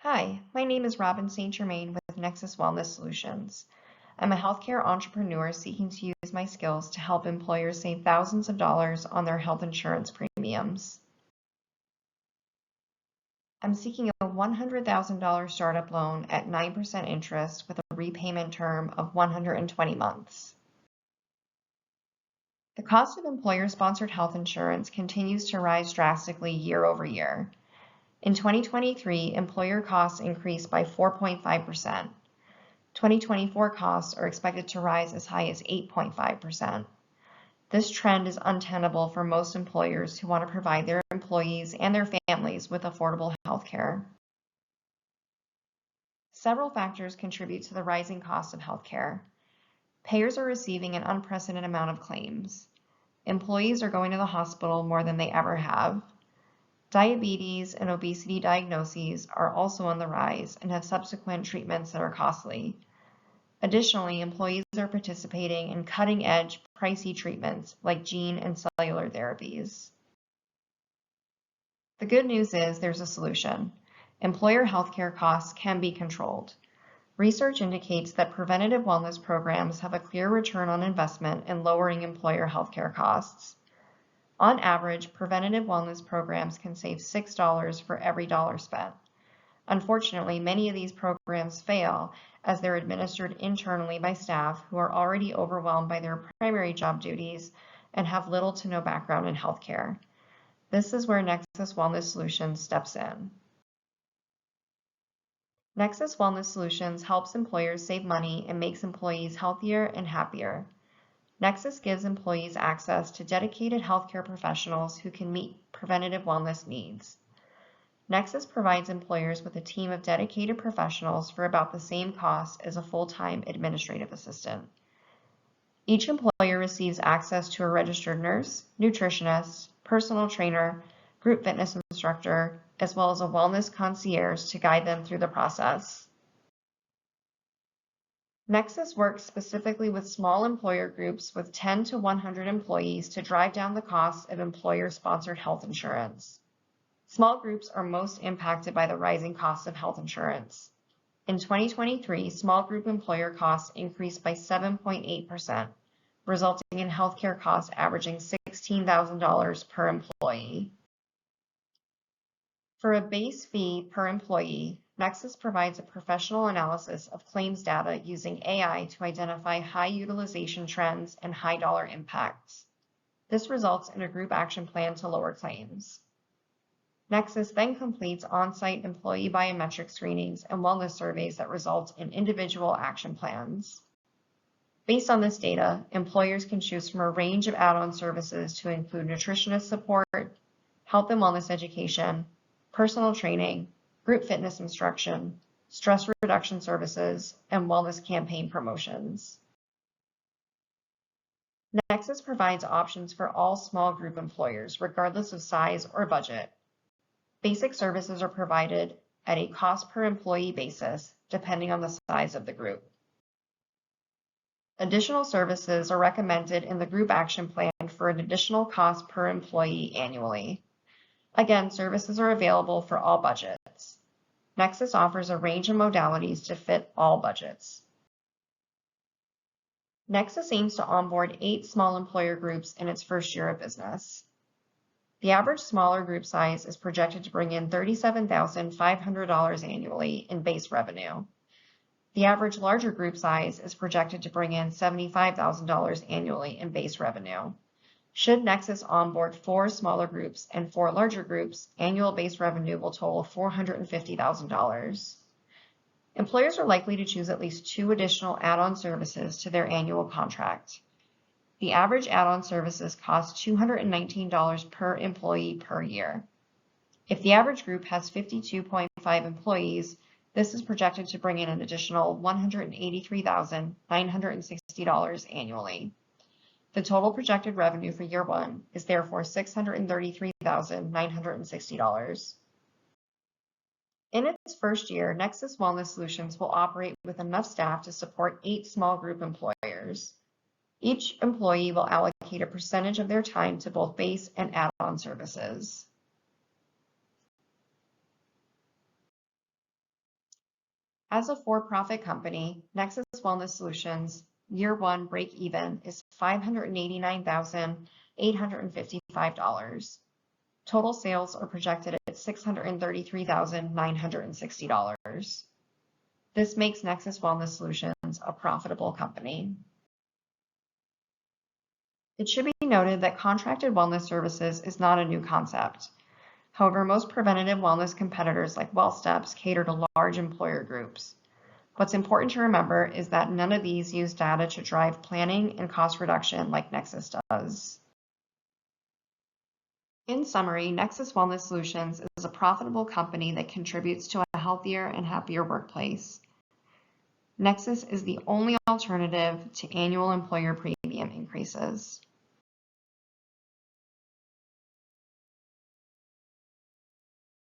Hi, my name is Robin St. Germain with Nexus Wellness Solutions. I'm a healthcare entrepreneur seeking to use my skills to help employers save thousands of dollars on their health insurance premiums. I'm seeking a $100,000 startup loan at 9% interest with a repayment term of 120 months. The cost of employer-sponsored health insurance continues to rise drastically year over year. In 2023, employer costs increased by 4.5%. 2024 costs are expected to rise as high as 8.5%. This trend is untenable for most employers who want to provide their employees and their families with affordable health care. Several factors contribute to the rising cost of health care. Payers are receiving an unprecedented amount of claims. Employees are going to the hospital more than they ever have. Diabetes and obesity diagnoses are also on the rise and have subsequent treatments that are costly. Additionally, employees are participating in cutting-edge, pricey treatments like gene and cellular therapies. The good news is there's a solution. Employer healthcare costs can be controlled. Research indicates that preventative wellness programs have a clear return on investment in lowering employer healthcare costs. On average, preventative wellness programs can save $6 for every dollar spent. Unfortunately, many of these programs fail as they're administered internally by staff who are already overwhelmed by their primary job duties and have little to no background in healthcare. This is where Nexus Wellness Solutions steps in. Nexus Wellness Solutions helps employers save money and makes employees healthier and happier. Nexus gives employees access to dedicated healthcare professionals who can meet preventative wellness needs. Nexus provides employers with a team of dedicated professionals for about the same cost as a full-time administrative assistant. Each employer receives access to a registered nurse, nutritionist, personal trainer, group fitness instructor, as well as a wellness concierge to guide them through the process. Nexus works specifically with small employer groups with 10 to 100 employees to drive down the cost of employer-sponsored health insurance. Small groups are most impacted by the rising cost of health insurance. In 2023, small group employer costs increased by 7.8%, resulting in healthcare costs averaging $16,000 per employee. For a base fee per employee, Nexus provides a professional analysis of claims data using AI to identify high utilization trends and high dollar impacts. This results in a group action plan to lower claims. Nexus then completes on-site employee biometric screenings and wellness surveys that result in individual action plans. Based on this data, employers can choose from a range of add-on services to include nutritionist support, health and wellness education, personal training, group fitness instruction, stress reduction services, and wellness campaign promotions. Nexus provides options for all small group employers, regardless of size or budget. Basic services are provided at a cost per employee basis, depending on the size of the group. Additional services are recommended in the group action plan for an additional cost per employee annually. Again, services are available for all budgets. Nexus offers a range of modalities to fit all budgets. Nexus aims to onboard 8 small employer groups in its first year of business. The average smaller group size is projected to bring in $37,500 annually in base revenue. The average larger group size is projected to bring in $75,000 annually in base revenue. Should Nexus onboard 4 smaller groups and 4 larger groups, annual base revenue will total $450,000. Employers are likely to choose at least 2 additional add-on services to their annual contract. The average add-on services cost $219 per employee per year. If the average group has 52.5 employees, this is projected to bring in an additional $183,960 annually. The total projected revenue for year 1 is therefore $633,960. In its first year, Nexus Wellness Solutions will operate with enough staff to support 8 small group employers. Each employee will allocate a percentage of their time to both base and add-on services. As a for-profit company, Nexus Wellness Solutions year one break even is $589,855. Total sales are projected at $633,960. This makes Nexus Wellness Solutions a profitable company. It should be noted that contracted wellness services is not a new concept. However, most preventative wellness competitors like WellSteps cater to large employer groups. What's important to remember is that none of these use data to drive planning and cost reduction like Nexus does. In summary, Nexus Wellness Solutions is a profitable company that contributes to a healthier and happier workplace. Nexus is the only alternative to annual employer premium increases.